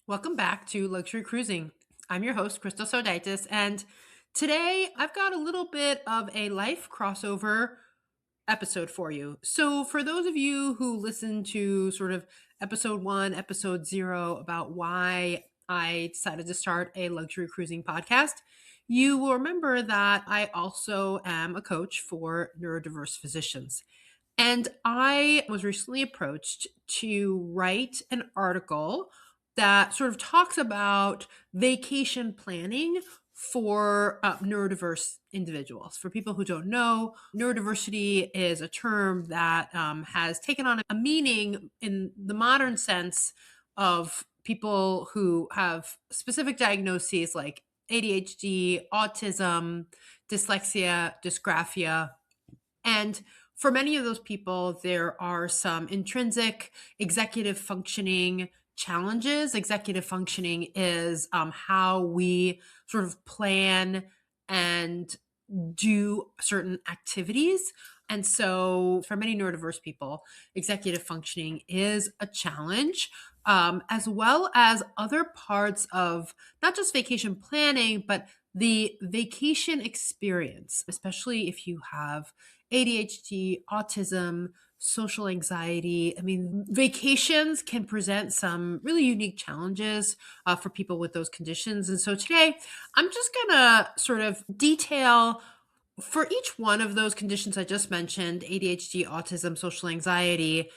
Welcome back to Luxury Cruising. I'm your host, Crystal Sodaitis, and today I've got a little bit of a life crossover episode for you. So, for those of you who listened to sort of episode one, episode zero about why I decided to start a luxury cruising podcast, you will remember that I also am a coach for neurodiverse physicians. And I was recently approached to write an article that sort of talks about vacation planning for neurodiverse individuals. For people who don't know, neurodiversity is a term that has taken on a meaning in the modern sense of people who have specific diagnoses like ADHD, autism, dyslexia, dysgraphia. And for many of those people, there are some intrinsic executive functioning challenges. Executive functioning is how we sort of plan and do certain activities. And so, for many neurodiverse people, executive functioning is a challenge, as well as other parts of not just vacation planning, but the vacation experience, especially if you have ADHD, autism, social anxiety. I mean, vacations can present some really unique challenges for people with those conditions. And so today, I'm just going to sort of detail for each one of those conditions I just mentioned, ADHD, autism, social anxiety,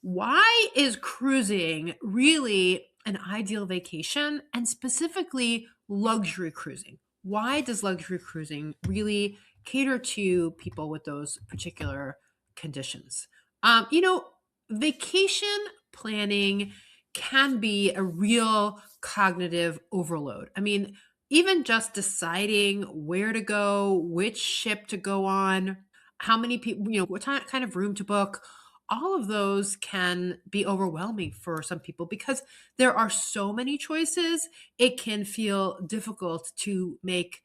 why is cruising really an ideal vacation, and specifically luxury cruising? Why does luxury cruising really cater to people with those particular conditions? Um, you know, Vacation planning can be a real cognitive overload. I mean, even just deciding where to go, which ship to go on, how many people, what kind of room to book, all of those can be overwhelming for some people because there are so many choices. It can feel difficult to make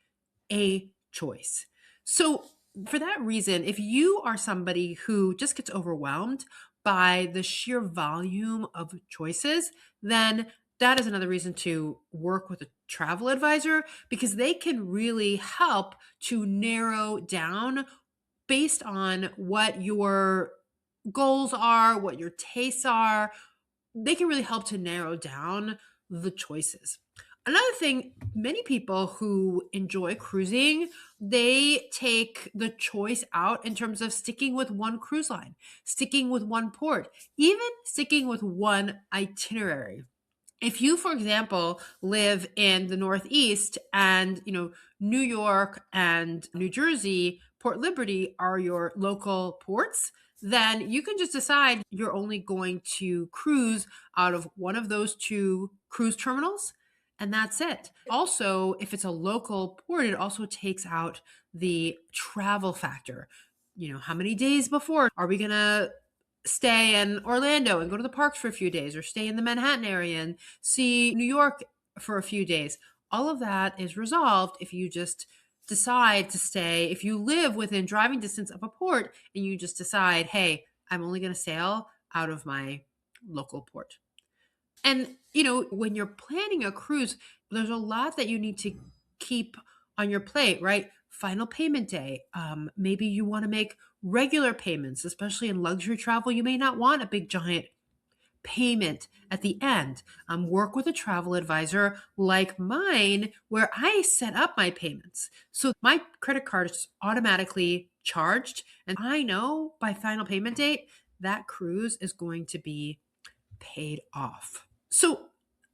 a choice. So, for that reason, if you are somebody who just gets overwhelmed by the sheer volume of choices, then that is another reason to work with a travel advisor because they can really help to narrow down based on what your goals are, what your tastes are. They can really help to narrow down the choices. Another thing, many people who enjoy cruising, they take the choice out in terms of sticking with one cruise line, sticking with one port, even sticking with one itinerary. If you, for example, live in the Northeast and, New York and New Jersey, Port Liberty are your local ports, then you can just decide you're only going to cruise out of one of those two cruise terminals, and that's it. Also, if it's a local port, it also takes out the travel factor. How many days before are we going to stay in Orlando and go to the parks for a few days, or stay in the Manhattan area and see New York for a few days? All of that is resolved if you just decide to stay, if you live within driving distance of a port and you just decide, hey, I'm only going to sail out of my local port. And, when you're planning a cruise, there's a lot that you need to keep on your plate, right? Final payment day. Maybe you want to make regular payments, especially in luxury travel. You may not want a big giant payment at the end. Work with a travel advisor like mine where I set up my payments. So my credit card is automatically charged. And I know by final payment date, that cruise is going to be paid off. So,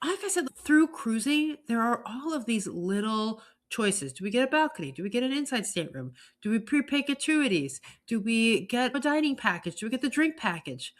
like I said, through cruising, there are all of these little choices. Do we get a balcony? Do we get an inside stateroom? Do we prepay gratuities? Do we get a dining package? Do we get the drink package?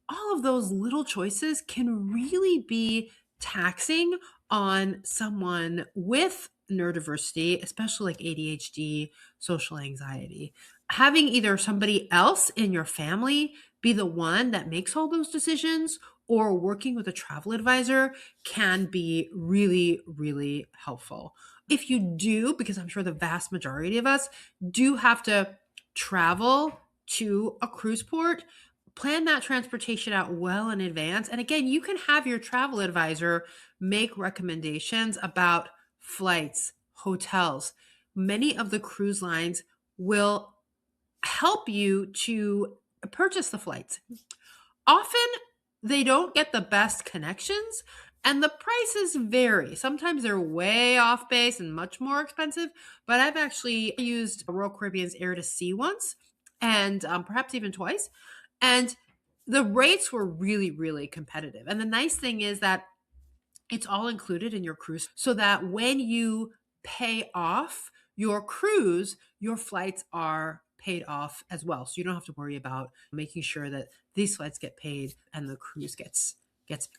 All of those little choices can really be taxing on someone with neurodiversity, especially like ADHD, social anxiety. Having either somebody else in your family be the one that makes all those decisions, or working with a travel advisor can be really, really helpful. If you do, because I'm sure the vast majority of us do have to travel to a cruise port, Plan that transportation out well in advance. And again, you can have your travel advisor make recommendations about flights, hotels. Many of the cruise lines will help you to purchase the flights. Often they don't get the best connections and the prices vary. Sometimes they're way off base and much more expensive, but I've actually used Royal Caribbean's Air to Sea once and perhaps even twice. And the rates were really, really competitive. And the nice thing is that it's all included in your cruise so that when you pay off your cruise, your flights are paid off as well. So you don't have to worry about making sure that these flights get paid and the cruise gets.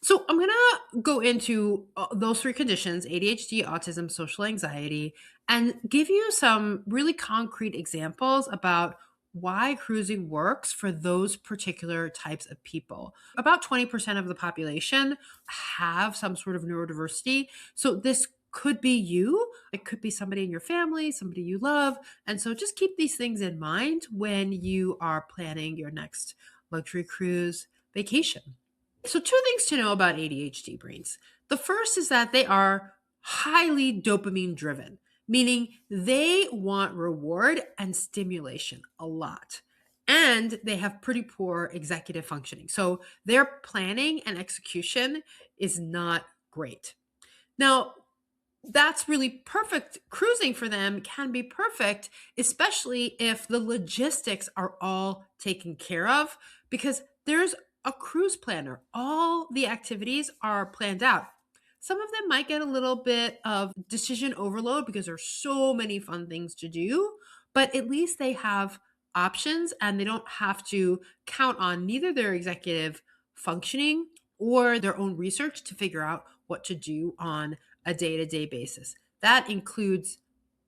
So I'm going to go into those three conditions, ADHD, autism, social anxiety, and give you some really concrete examples about why cruising works for those particular types of people. About 20% of the population have some sort of neurodiversity. So this could be you, it could be somebody in your family, somebody you love. And so just keep these things in mind when you are planning your next luxury cruise vacation. So, two things to know about ADHD brains. The first is that they are highly dopamine driven, meaning they want reward and stimulation a lot. And they have pretty poor executive functioning. So, their planning and execution is not great. Now, that's really perfect. Cruising for them can be perfect, especially if the logistics are all taken care of, because there's a cruise planner. All the activities are planned out. Some of them might get a little bit of decision overload because there's so many fun things to do, but at least they have options and they don't have to count on neither their executive functioning or their own research to figure out what to do on a day-to-day basis. That includes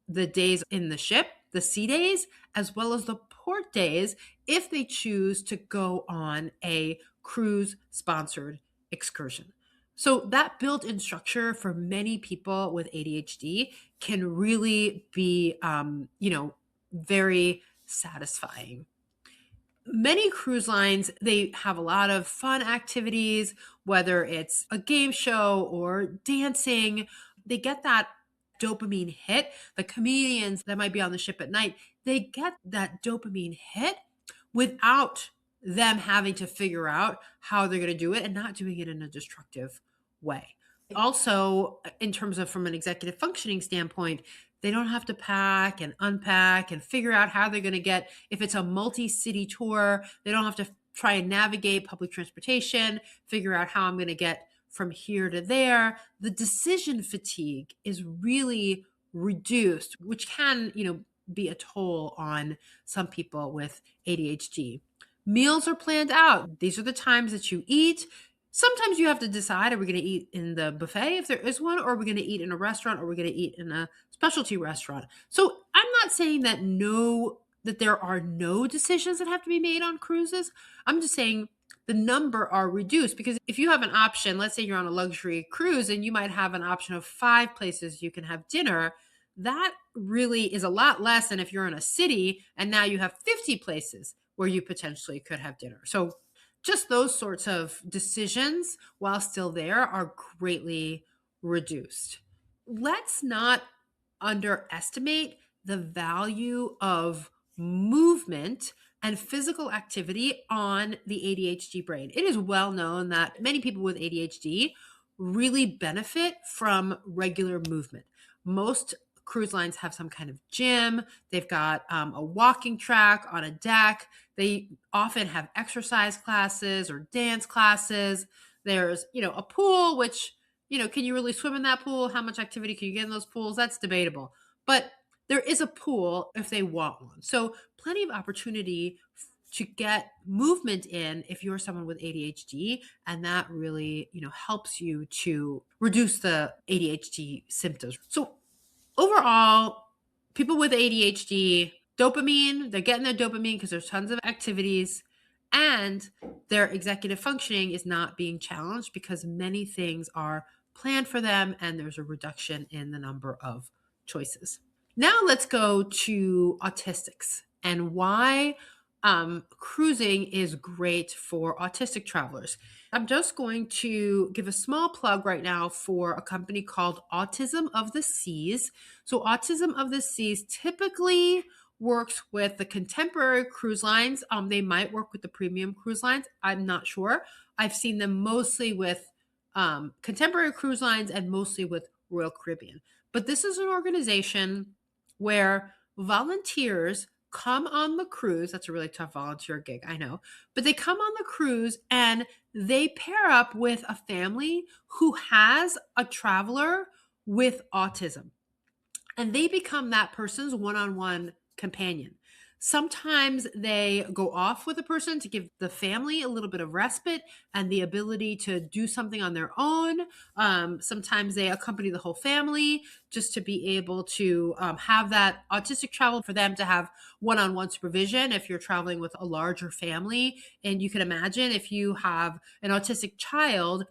the days in the ship, the sea days, as well as the port days if they choose to go on a cruise sponsored excursion. So that built-in structure for many people with ADHD can really be, very satisfying. Many cruise lines, they have a lot of fun activities, whether it's a game show or dancing. They get that dopamine hit. The comedians that might be on the ship at night, they get that dopamine hit without them having to figure out how they're going to do it and not doing it in a destructive way. Also, in terms of from an executive functioning standpoint, they don't have to pack and unpack and figure out how they're going to get, if it's a multi-city tour, they don't have to try and navigate public transportation, figure out how I'm going to get from here to there. The decision fatigue is really reduced, which can, be a toll on some people with ADHD. Meals are planned out. These are the times that you eat. Sometimes you have to decide, are we going to eat in the buffet if there is one, or are we going to eat in a restaurant, or are we going to eat in a specialty restaurant? So I'm not saying that there are no decisions that have to be made on cruises. I'm just saying the number are reduced, because if you have an option, let's say you're on a luxury cruise and you might have an option of 5 places you can have dinner, that really is a lot less than if you're in a city and now you have 50 places where you potentially could have dinner. So just those sorts of decisions, while still there, are greatly reduced. Let's not underestimate the value of movement and physical activity on the ADHD brain. It is well known that many people with ADHD really benefit from regular movement. Most cruise lines have some kind of gym. They've got a walking track on a deck. They often have exercise classes or dance classes. There's, a pool, which, can you really swim in that pool? How much activity can you get in those pools? That's debatable. But there is a pool if they want one. So plenty of opportunity to get movement in if you're someone with ADHD, and that really, helps you to reduce the ADHD symptoms. So overall, people with ADHD, dopamine, they're getting their dopamine because there's tons of activities, and their executive functioning is not being challenged because many things are planned for them and there's a reduction in the number of choices. Now let's go to autistics and why cruising is great for autistic travelers. I'm just going to give a small plug right now for a company called Autism of the Seas. So, Autism of the Seas typically works with the contemporary cruise lines. They might work with the premium cruise lines. I'm not sure. I've seen them mostly with contemporary cruise lines and mostly with Royal Caribbean. But this is an organization where volunteers come on the cruise. That's a really tough volunteer gig, I know. But they come on the cruise and they pair up with a family who has a traveler with autism, and they become that person's one-on-one companion. Sometimes they go off with a person to give the family a little bit of respite and the ability to do something on their own. Sometimes they accompany the whole family just to be able to have that autistic travel for them to have one-on-one supervision if you're traveling with a larger family. And you can imagine if you have an autistic child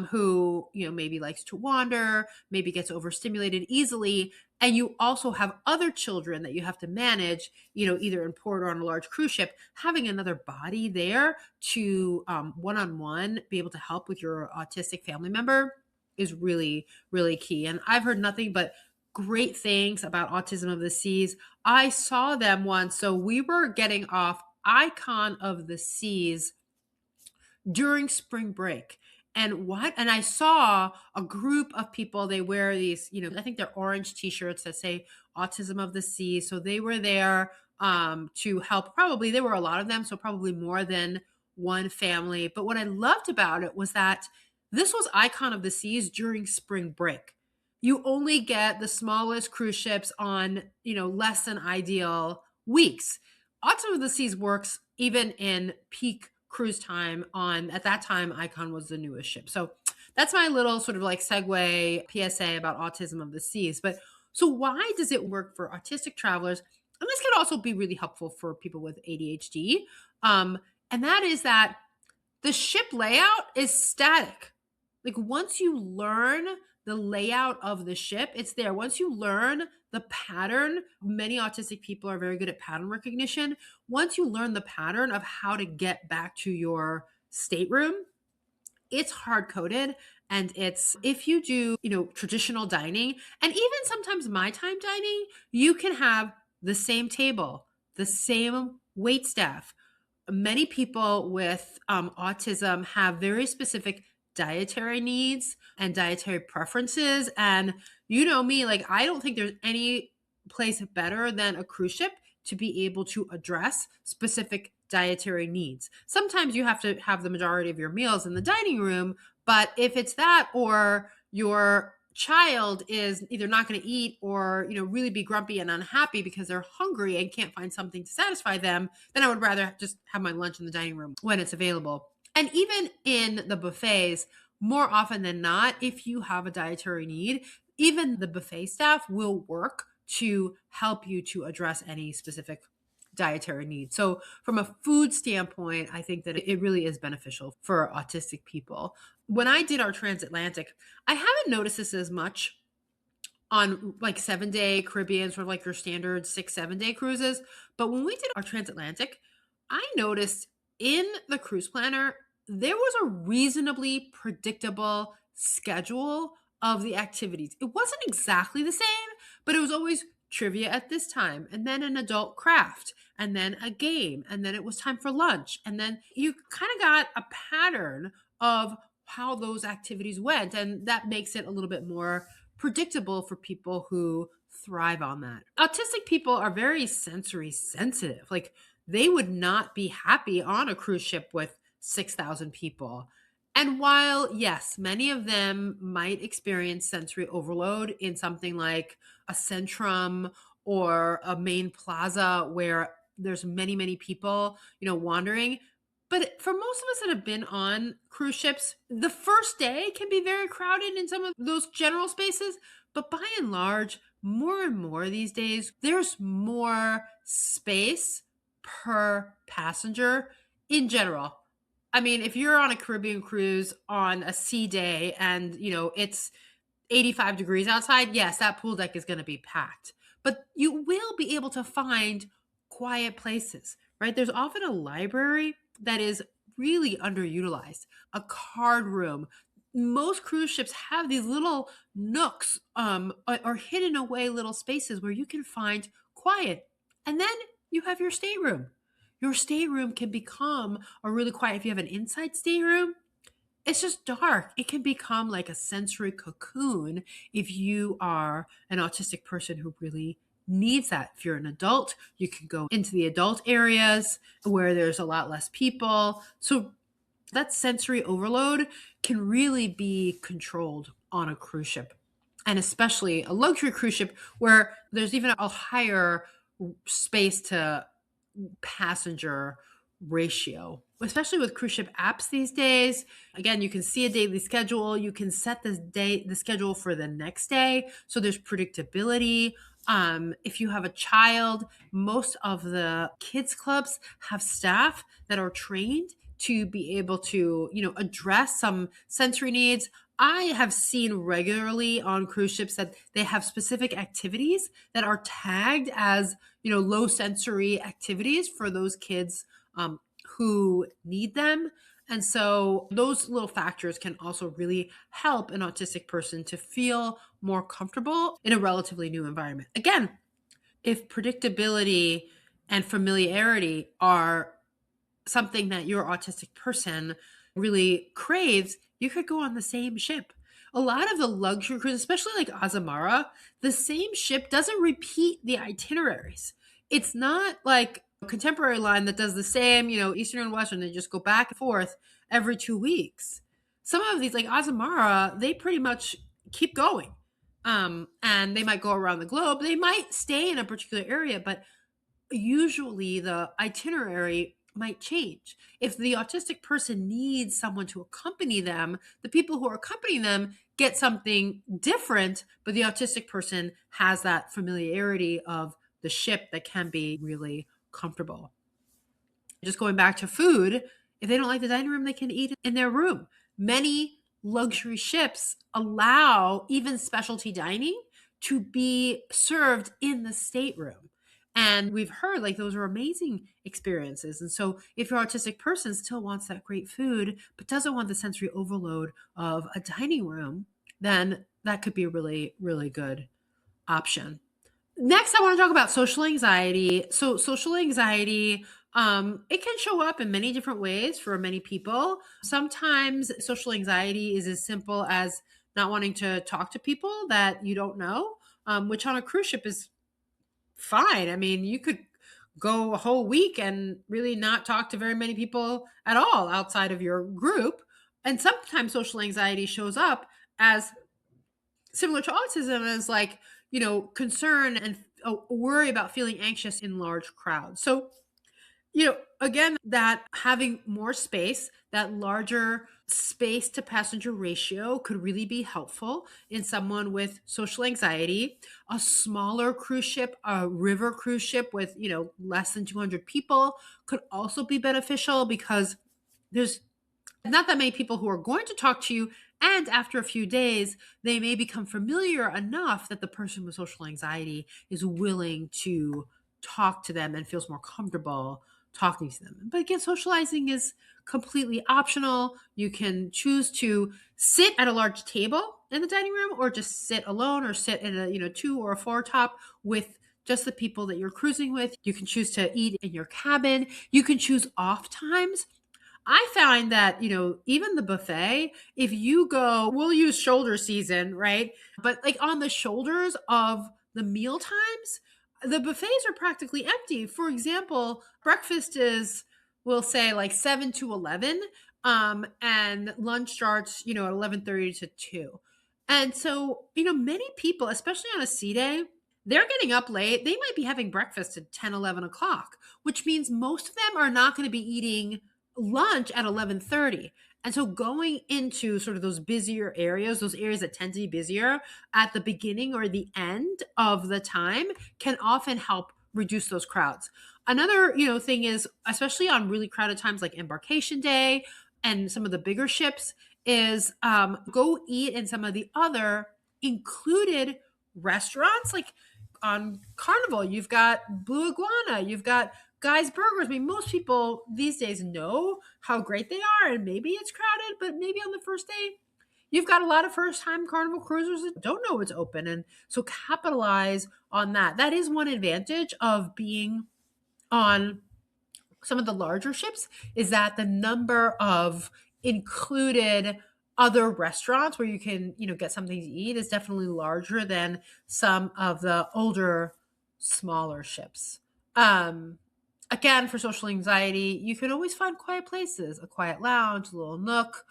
who maybe likes to wander, maybe gets overstimulated easily, and you also have other children that you have to manage, either in port or on a large cruise ship. Having another body there to one-on-one be able to help with your autistic family member is really, really key. And I've heard nothing but great things about Autism of the Seas. I saw them once, so we were getting off Icon of the Seas during spring break. And I saw a group of people. They wear these, I think they're orange t-shirts that say Autism of the Sea. So they were there to help. Probably there were a lot of them, so probably more than one family. But what I loved about it was that this was Icon of the Seas during spring break. You only get the smallest cruise ships on, less than ideal weeks. Autumn of the Seas works even in peak cruise time. On At that time, Icon was the newest ship. So that's my little sort of like segue PSA about Autism of the Seas. But so why does it work for autistic travelers? And this can also be really helpful for people with ADHD. And that is that the ship layout is static. Like once you learn the layout of the ship, it's there. Once you learn the pattern, many autistic people are very good at pattern recognition. Once you learn the pattern of how to get back to your stateroom, it's hard coded. And it's, if you do, traditional dining and even sometimes my time dining, you can have the same table, the same wait staff. Many people with autism have very specific dietary needs and dietary preferences. And you know me, like, I don't think there's any place better than a cruise ship to be able to address specific dietary needs. Sometimes you have to have the majority of your meals in the dining room, but if it's that, or your child is either not going to eat or really be grumpy and unhappy because they're hungry and can't find something to satisfy them, then I would rather just have my lunch in the dining room when it's available. And even in the buffets, more often than not, if you have a dietary need, even the buffet staff will work to help you to address any specific dietary needs. So from a food standpoint, I think that it really is beneficial for autistic people. When I did our transatlantic, I haven't noticed this as much on like 7-day Caribbean, sort of like your standard 6-7 day cruises. But when we did our transatlantic, I noticed in the cruise planner, there was a reasonably predictable schedule of the activities. It wasn't exactly the same, but it was always trivia at this time, and then an adult craft, and then a game, and then it was time for lunch. And then you kind of got a pattern of how those activities went. And that makes it a little bit more predictable for people who thrive on that. Autistic people are very sensory sensitive. Like they would not be happy on a cruise ship with 6,000 people. And while, yes, many of them might experience sensory overload in something like a Centrum or a main plaza where there's many, many people, wandering. But for most of us that have been on cruise ships, the first day can be very crowded in some of those general spaces. But by and large, more and more these days, there's more space per passenger in general. I mean, if you're on a Caribbean cruise on a sea day and, it's 85 degrees outside, yes, that pool deck is going to be packed. But you will be able to find quiet places. right? There's often a library that is really underutilized, a card room. Most cruise ships have these little nooks or hidden away little spaces where you can find quiet. And then you have your stateroom. Your stateroom can become a really quiet. If you have an inside stateroom, it's just dark. It can become like a sensory cocoon if you are an autistic person who really needs that. If you're an adult, you can go into the adult areas where there's a lot less people. So that sensory overload can really be controlled on a cruise ship, and especially a luxury cruise ship where there's even a higher space to passenger ratio, especially with cruise ship apps these days. Again, you can see a daily schedule. You can set the schedule for the next day. So there's predictability. If you have a child, most of the kids clubs have staff that are trained to be able to, address some sensory needs. I have seen regularly on cruise ships that they have specific activities that are tagged as, low sensory activities for those kids who need them. And so those little factors can also really help an autistic person to feel more comfortable in a relatively new environment. Again, if predictability and familiarity are something that your autistic person really craves, you could go on the same ship. A lot of the luxury cruises, especially like Azamara, the same ship doesn't repeat the itineraries. It's not like a contemporary line that does the same, Eastern and Western, they just go back and forth every 2 weeks. Some of these, like Azamara, they pretty much keep going. And they might go around the globe. They might stay in a particular area, but usually the itinerary might change. If the autistic person needs someone to accompany them, the people who are accompanying them get something different, but the autistic person has that familiarity of the ship that can be really comfortable. Just going back to food, if they don't like the dining room, they can eat in their room. Many luxury ships allow even specialty dining to be served in the stateroom. And we've heard like those are amazing experiences. And so if your autistic person still wants that great food, but doesn't want the sensory overload of a dining room, then that could be a really, really good option. Next, I want to talk about social anxiety. So social anxiety, it can show up in many different ways for many people. Sometimes social anxiety is as simple as not wanting to talk to people that you don't know, which on a cruise ship is fine. I mean, you could go a whole week and really not talk to very many people at all outside of your group. And sometimes social anxiety shows up as similar to autism, as like, concern and worry about feeling anxious in large crowds. So, again, that having more space, that larger space to passenger ratio could really be helpful in someone with social anxiety. A smaller cruise ship, a river cruise ship with, less than 200 people could also be beneficial because there's not that many people who are going to talk to you. And after a few days, they may become familiar enough that the person with social anxiety is willing to talk to them and feels more comfortable talking to them. But again, socializing is completely optional. You can choose to sit at a large table in the dining room or just sit alone or sit in a, 2 or a 4 top with just the people that you're cruising with. You can choose to eat in your cabin. You can choose off times. I find that, even the buffet, if you go, we'll use shoulder season, right? But like on the shoulders of the meal times, the buffets are practically empty. For example, breakfast is, we'll say like 7 to 11, and lunch starts, at 11:30 to 2. And so, many people, especially on a sea day, they're getting up late. They might be having breakfast at 10, 11 o'clock, which means most of them are not going to be eating lunch at 11:30. And so going into sort of those busier areas, those areas that tend to be busier at the beginning or the end of the time can often help reduce those crowds. Another, thing is, especially on really crowded times like embarkation day and some of the bigger ships, is go eat in some of the other included restaurants. Like on Carnival, you've got Blue Iguana, you've got Guy's Burgers, I mean, most people these days know how great they are, and maybe it's crowded, but maybe on the first day, you've got a lot of first time Carnival cruisers that don't know it's open. And so capitalize on that. That is one advantage of being on some of the larger ships, is that the number of included other restaurants where you can, get something to eat is definitely larger than some of the older, smaller ships. Um, Again, for social anxiety, you can always find quiet places, a quiet lounge, a little nook.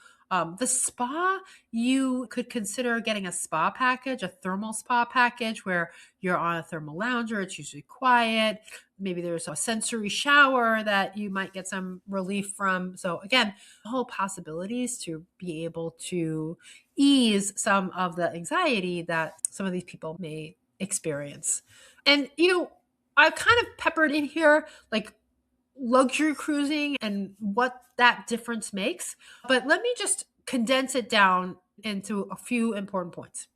The spa, you could consider getting a spa package, a thermal spa package where you're on a thermal lounger. It's usually quiet. Maybe there's a sensory shower that you might get some relief from. So, again, whole possibilities to be able to ease some of the anxiety that some of these people may experience. And, I've kind of peppered in here like luxury cruising and what that difference makes. But let me just condense it down into a few important points.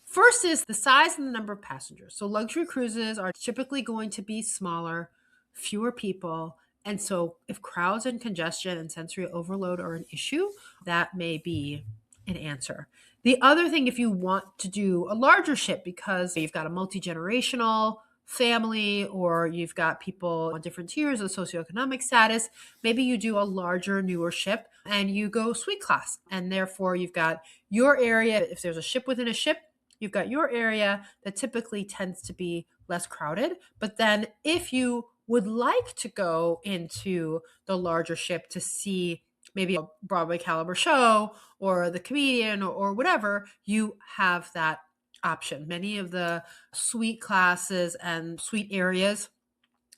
First is the size and the number of passengers. So luxury cruises are typically going to be smaller, fewer people. And so if crowds and congestion and sensory overload are an issue, that may be an answer. The other thing, if you want to do a larger ship because you've got a multi-generational family or you've got people on different tiers of socioeconomic status, maybe you do a larger, newer ship and you go suite class. And therefore you've got your area. If there's a ship within a ship, you've got your area that typically tends to be less crowded. But then if you would like to go into the larger ship to see maybe a Broadway caliber show or the comedian or whatever, you have that option. Many of the suite classes and suite areas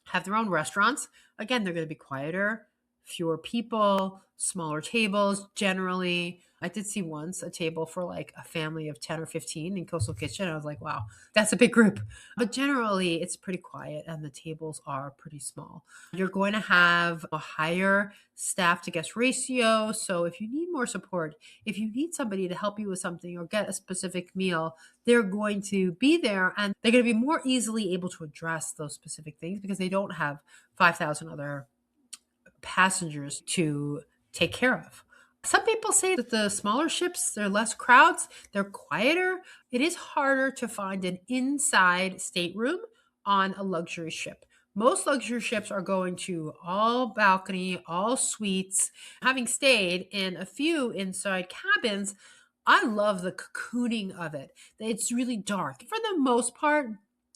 have their own restaurants. Again, they're going to be quieter, fewer people, smaller tables generally. I did see once a table for like a family of 10 or 15 in Coastal Kitchen. I was like, wow, that's a big group. But generally, it's pretty quiet and the tables are pretty small. You're going to have a higher staff to guest ratio. So if you need more support, if you need somebody to help you with something or get a specific meal, they're going to be there and they're going to be more easily able to address those specific things because they don't have 5,000 other passengers to take care of. Some people say that the smaller ships, they're less crowds, they're quieter. It is harder to find an inside stateroom on a luxury ship. Most luxury ships are going to all balcony, all suites. Having stayed in a few inside cabins, I love the cocooning of it. It's really dark. For the most part,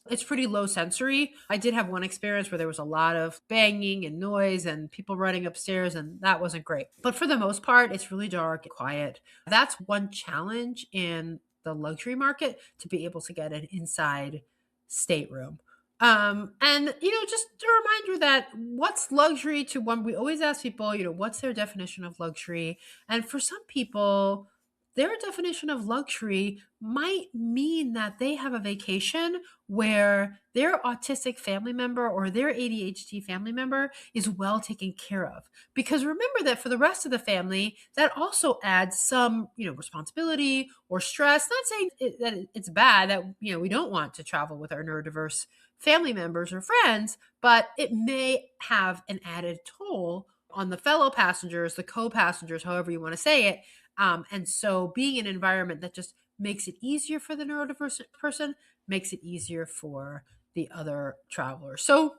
it's pretty low sensory. I did have one experience where there was a lot of banging and noise and people running upstairs, and that wasn't great. But for the most part, it's really dark and quiet. That's one challenge in the luxury market, to be able to get an inside stateroom. And just a reminder that what's luxury to one, we always ask people, what's their definition of luxury? And for some people, their definition of luxury might mean that they have a vacation where their autistic family member or their ADHD family member is well taken care of. Because remember that for the rest of the family, that also adds some, responsibility or stress. Not saying that it's bad that, we don't want to travel with our neurodiverse family members or friends, but it may have an added toll on the fellow passengers, the co-passengers, however you want to say it. And so being in an environment that just makes it easier for the neurodiverse person makes it easier for the other travelers. So,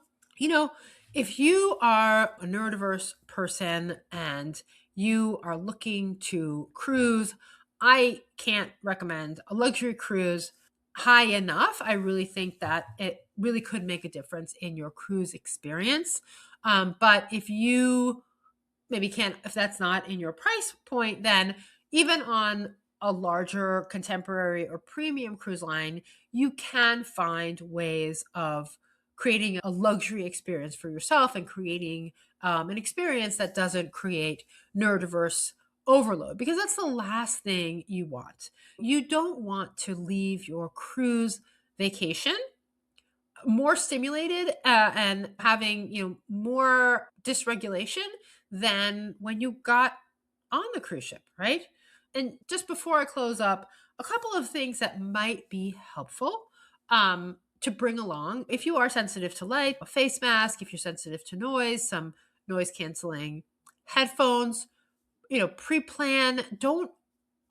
if you are a neurodiverse person and you are looking to cruise, I can't recommend a luxury cruise high enough. I really think that it really could make a difference in your cruise experience. But if you maybe can't, if that's not in your price point, then even on a larger contemporary or premium cruise line, you can find ways of creating a luxury experience for yourself and creating an experience that doesn't create neurodiverse overload, because that's the last thing you want. You don't want to leave your cruise vacation more stimulated and having more dysregulation than when you got on the cruise ship, right? And just before I close up, a couple of things that might be helpful. to bring along. If you are sensitive to light, a face mask. If you're sensitive to noise, some noise canceling headphones. Pre-plan. Don't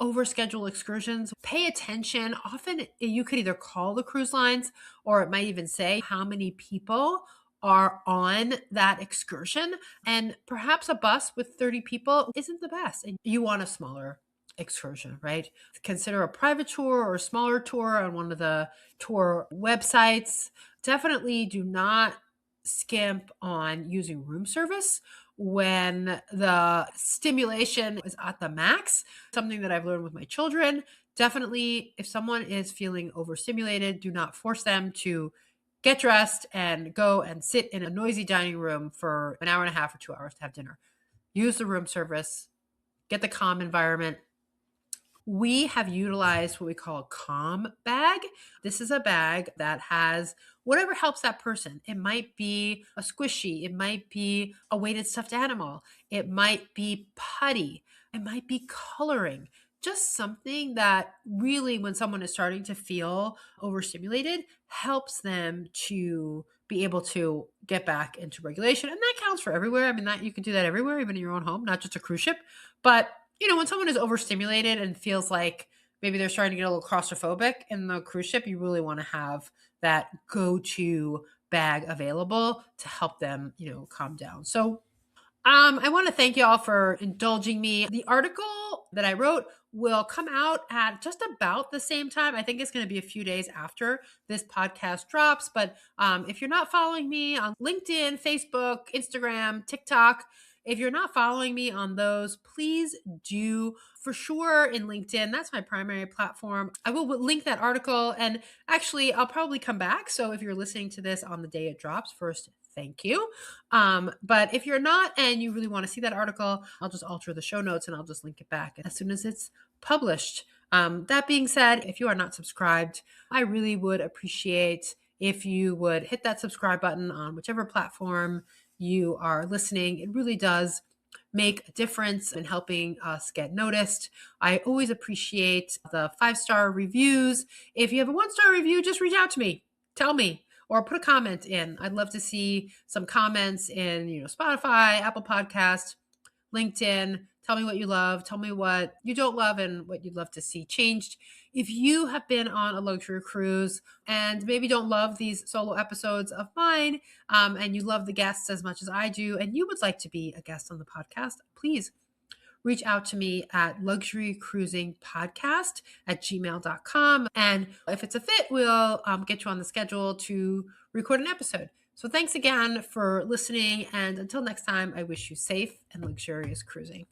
overschedule excursions. Pay attention. Often you could either call the cruise lines, or it might even say how many people are on that excursion. And perhaps a bus with 30 people isn't the best. And you want a smaller excursion, right? Consider a private tour or a smaller tour on one of the tour websites. Definitely do not skimp on using room service when the stimulation is at the max. Something that I've learned with my children. Definitely, if someone is feeling overstimulated, do not force them to get dressed and go and sit in a noisy dining room for an hour and a half or 2 hours to have dinner. Use the room service, get the calm environment. We have utilized what we call a calm bag. This is a bag that has whatever helps that person. It might be a squishy, it might be a weighted stuffed animal, it might be putty, it might be coloring. Just something that really, when someone is starting to feel overstimulated, helps them to be able to get back into regulation. And that counts for everywhere. I mean, that you can do that everywhere, even in your own home, not just a cruise ship. But when someone is overstimulated and feels like maybe they're starting to get a little claustrophobic in the cruise ship, you really want to have that go-to bag available to help them, calm down. So I want to thank you all for indulging me. The article that I wrote will come out at just about the same time. I think it's going to be a few days after this podcast drops. But if you're not following me on LinkedIn, Facebook, Instagram, TikTok, if you're not following me on those, please do. For sure in LinkedIn. That's my primary platform. I will link that article, and actually I'll probably come back. So if you're listening to this on the day it drops, first, thank you. But if you're not and you really want to see that article, I'll just alter the show notes and I'll just link it back as soon as it's published. That being said, if you are not subscribed, I really would appreciate if you would hit that subscribe button on whichever platform you are listening. It really does make a difference in helping us get noticed. I always appreciate the 5-star reviews. If you have a 1-star review, just reach out to me. Tell me, or put a comment in. I'd love to see some comments in, Spotify, Apple Podcast, LinkedIn. Tell me what you love. Tell me what you don't love and what you'd love to see changed. If you have been on a luxury cruise and maybe don't love these solo episodes of mine, and you love the guests as much as I do, and you would like to be a guest on the podcast, please reach out to me at luxurycruisingpodcast@gmail.com. And if it's a fit, we'll get you on the schedule to record an episode. So thanks again for listening. And until next time, I wish you safe and luxurious cruising.